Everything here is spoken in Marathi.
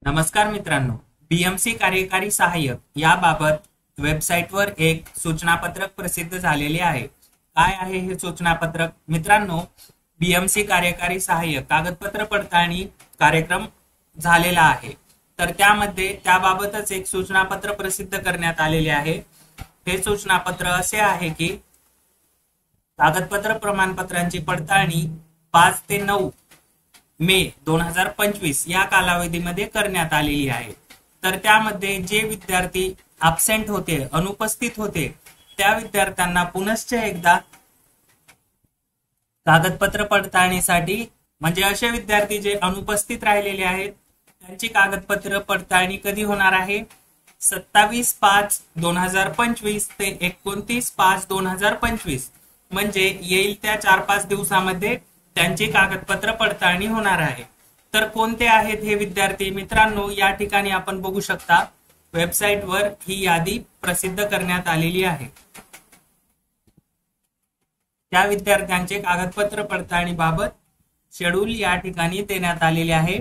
नमस्कार मित्रांनो, बीएमसी कार्यकारी सहाय्यक याबाबत वेबसाईटवर एक सूचनापत्रक प्रसिद्ध झालेले आहे। काय आहे हे सूचनापत्रक? मित्रांनो, बीएमसी कार्यकारी सहाय्यक कागदपत्र पडताळणी कार्यक्रम झालेला आहे, तर त्यामध्ये त्याबाबतच एक सूचनापत्र प्रसिद्ध करण्यात आलेले आहे। हे सूचनापत्र असे आहे की कागदपत्र प्रमाणपत्रांची पडताळणी 5 ते 9 मे 2025 या कालावधीमध्ये करण्यात आलेली आहे। तर त्यामध्ये जे विद्यार्थी अब्सेंट होते, अनुपस्थित होते, त्या विद्यार्थ्यांना पुनश्च एकदा कागदपत्र पडताळणीसाठी, म्हणजे असे विद्यार्थी जे अनुपस्थित राहिलेले आहेत त्यांची कागदपत्र पडताळणी कधी होणार आहे? 27/5/2025 ते 29/5/2025 म्हणजे येईल त्या 4-5 दिवसामध्ये त्यांची कागदपत्र पडताळणी होणार आहे। तर कोणते आहेत हे विद्यार्थी? मित्रांनो, या ठिकाणी आपण बघू शकता वेबसाईटवर ही यादी प्रसिद्ध करण्यात आलेली आहे। त्या विद्यार्थ्यांचे कागदपत्र पडताळणी बाबत शेड्यूल या ठिकाणी देण्यात आलेले आहे।